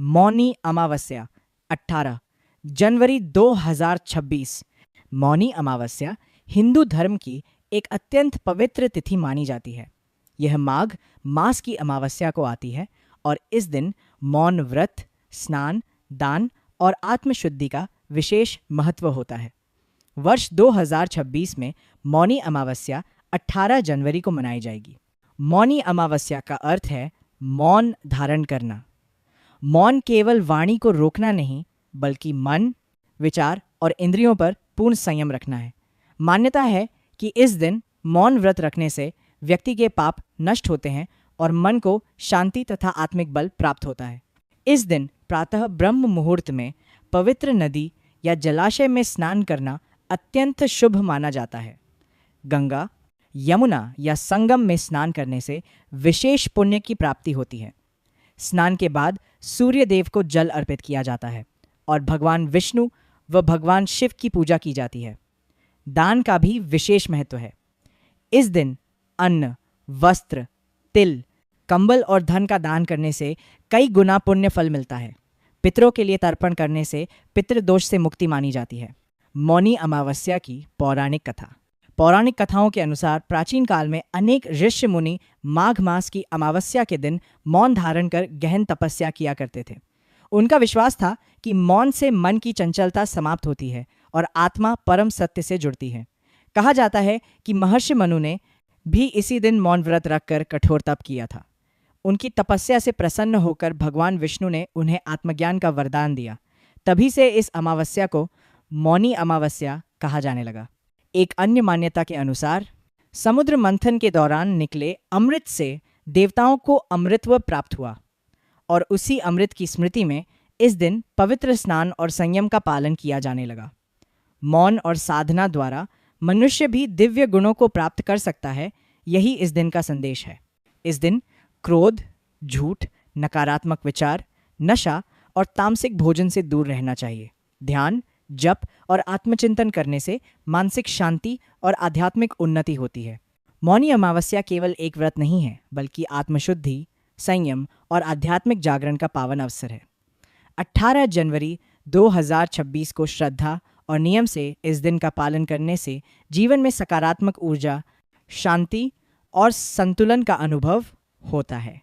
मौनी अमावस्या 18 जनवरी 2026। मौनी अमावस्या हिंदू धर्म की एक अत्यंत पवित्र तिथि मानी जाती है। यह माघ मास की अमावस्या को आती है और इस दिन मौन व्रत, स्नान, दान और आत्मशुद्धि का विशेष महत्व होता है। वर्ष 2026 में मौनी अमावस्या 18 जनवरी को मनाई जाएगी। मौनी अमावस्या का अर्थ है मौन धारण करना। मौन केवल वाणी को रोकना नहीं, बल्कि मन, विचार और इंद्रियों पर पूर्ण संयम रखना है। मान्यता है कि इस दिन मौन व्रत रखने से व्यक्ति के पाप नष्ट होते हैं और मन को शांति तथा आत्मिक बल प्राप्त होता है। इस दिन प्रातः ब्रह्म मुहूर्त में पवित्र नदी या जलाशय में स्नान करना अत्यंत शुभ माना जाता है। गंगा, यमुना या संगम में स्नान करने से विशेष पुण्य की प्राप्ति होती है। स्नान के बाद सूर्य देव को जल अर्पित किया जाता है और भगवान विष्णु व भगवान शिव की पूजा की जाती है। दान का भी विशेष महत्व है। इस दिन अन्न, वस्त्र, तिल, कंबल और धन का दान करने से कई गुना पुण्य फल मिलता है। पितरों के लिए तर्पण करने से पितृदोष से मुक्ति मानी जाती है। मौनी अमावस्या की पौराणिक कथा। पौराणिक कथाओं के अनुसार प्राचीन काल में अनेक ऋषि मुनि माघ मास की अमावस्या के दिन मौन धारण कर गहन तपस्या किया करते थे। उनका विश्वास था कि मौन से मन की चंचलता समाप्त होती है और आत्मा परम सत्य से जुड़ती है। कहा जाता है कि महर्षि मनु ने भी इसी दिन मौन व्रत रखकर कठोर तप किया था। उनकी तपस्या से प्रसन्न होकर भगवान विष्णु ने उन्हें आत्मज्ञान का वरदान दिया। तभी से इस अमावस्या को मौनी अमावस्या कहा जाने लगा। एक अन्य मान्यता के अनुसार समुद्र मंथन के दौरान निकले अमृत से देवताओं को अमृतत्व प्राप्त हुआ और उसी अमृत की स्मृति में इस दिन पवित्र स्नान और संयम का पालन किया जाने लगा। मौन और साधना द्वारा मनुष्य भी दिव्य गुणों को प्राप्त कर सकता है, यही इस दिन का संदेश है। इस दिन क्रोध, झूठ, नकारात्मक विचार, नशा और तामसिक भोजन से दूर रहना चाहिए। ध्यान, जप और आत्मचिंतन करने से मानसिक शांति और आध्यात्मिक उन्नति होती है। मौनी अमावस्या केवल एक व्रत नहीं है, बल्कि आत्मशुद्धि, संयम और आध्यात्मिक जागरण का पावन अवसर है। 18 जनवरी 2026 को श्रद्धा और नियम से इस दिन का पालन करने से जीवन में सकारात्मक ऊर्जा, शांति और संतुलन का अनुभव होता है।